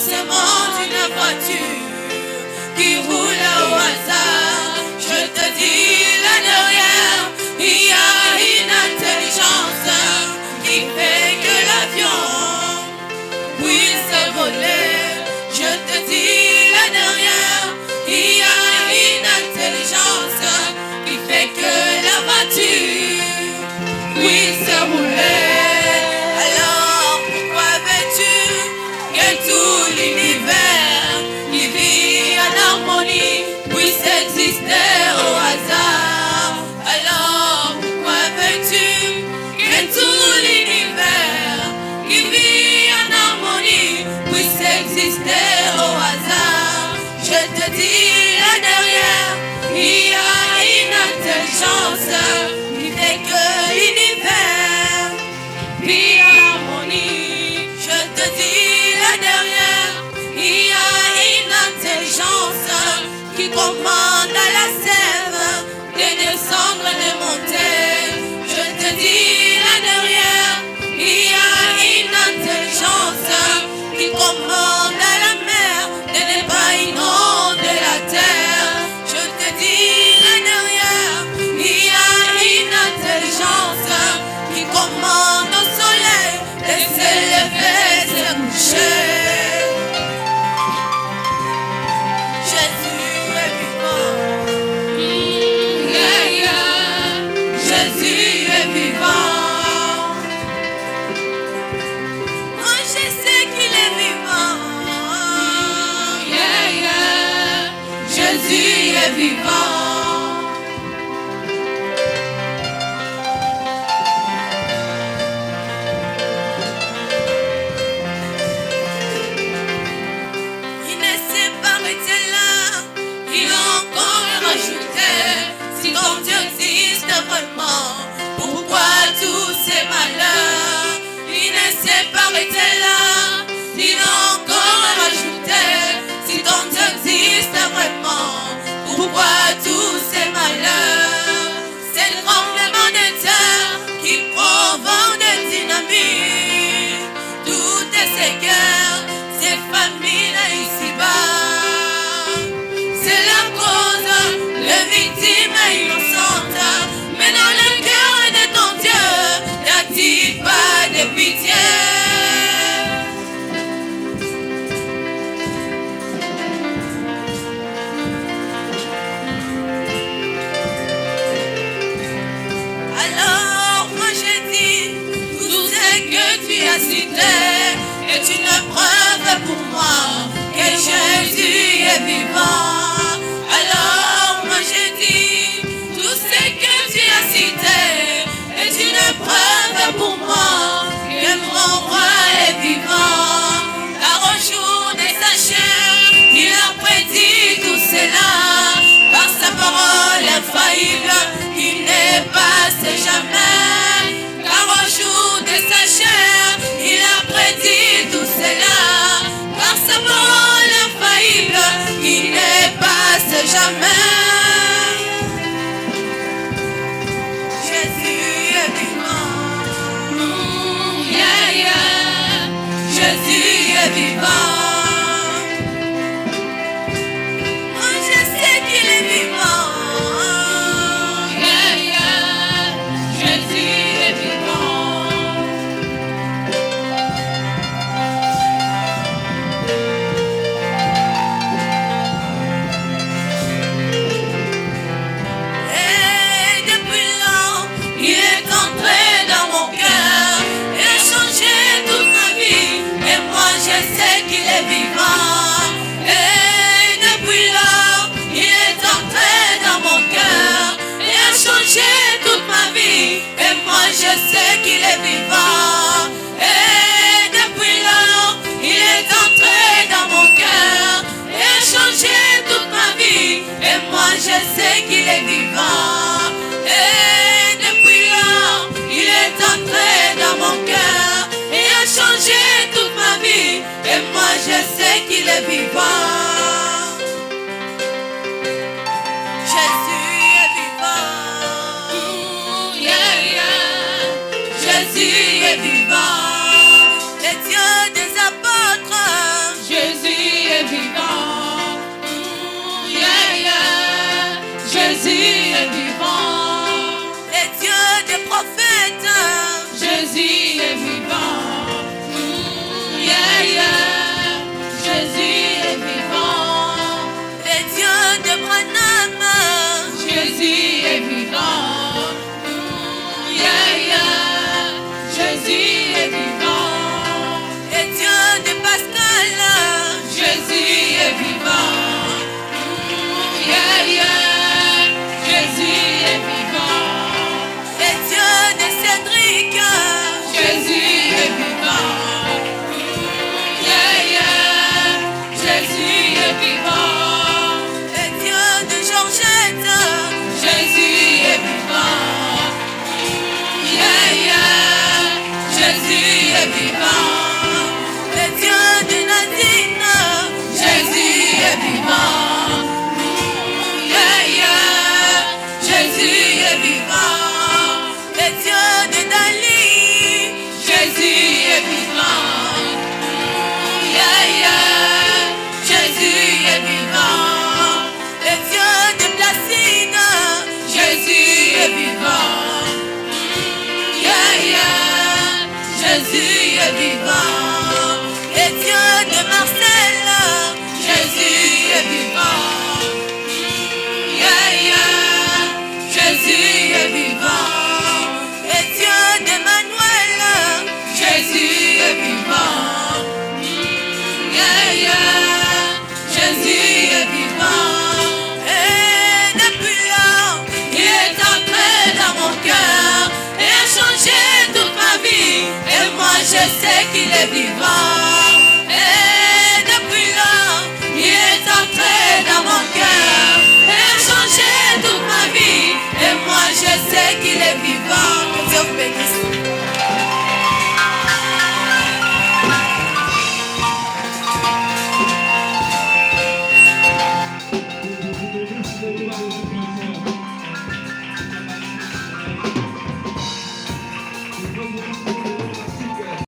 commencement d'une voiture qui roule au hasard. Je te dis là derrière, il y a une intelligence qui fait que l'avion puisse voler. Je te dis là derrière, il y a une intelligence qui fait que la voiture puisse rouler. Alors pourquoi veux-tu que tout l'univers qui vit en harmonie puisse exister au hasard? Alors pourquoi veux-tu que tout l'univers qui vit en harmonie puisse exister au hasard? Je te dis là derrière, il y a une intelligence qui fait que l'univers vit en harmonie. Je te dis là derrière, il y a une intelligence qui commande à la sève de descendre et de monter. Je te dis là derrière, il y a une intelligence qui commande à la mer de ne pas inonder la terre. Je te dis là derrière, il y a une intelligence qui commande au soleil de se lever et se coucher. Jésus est vivant. Yeah, yeah. Jésus est vivant. Oh, je sais qu'il est vivant. Yeah, yeah. Jésus est vivant. Il ne s'est pas arrêté là, il a encore rajouté. Si ton Dieu existe vraiment, pourquoi tous ces malheurs? Il ne s'est pas arrêté là, il a encore rajouté. Si ton Dieu existe vraiment, pourquoi tous ces malheurs? C'est le tremblement de terre qui provoque des dynamites. Toutes ces guerres, ces famines ici-bas, c'est la cause, les victimes innocentes. Mais dans le cœur de ton Dieu, n'a-t-il pas de pitié? Alors moi je dis, tout ce que tu as cité est une preuve pour moi que Jésus est vivant. Alors moi je dis, tout ce que tu as cité est une preuve pour moi que mon roi est vivant. Car au jour de sa chair, il a prédit tout cela par sa parole infaillible qui ne passe jamais. Car au jour de sa chair, il a prédit tout cela par sa parole infaillible qui ne passe jamais. Jésus est vivant. Yeah, yeah. Jésus est vivant. Oh, je sais qu'il est vivant. Yeah, yeah. Jésus est vivant. Et depuis lors, il est entré dans mon cœur et a changé toute ma vie. Et moi je sais qu'il est vivant. Et depuis lors, il est entré dans mon cœur et a changé toute ma vie. Et moi je sais qu'il est vivant. Et depuis lors, il est entré dans mon cœur et a changé toute ma vie. Et moi je sais qu'il est vivant. Et depuis lors, il est entré dans mon cœur et a changé toute ma vie. Et moi je sais qu'il est vivant. Jésus est vivant. Yeah, yeah. Jésus est vivant. Le Dieu des apôtres. Jésus de Marcel. Jésus est vivant.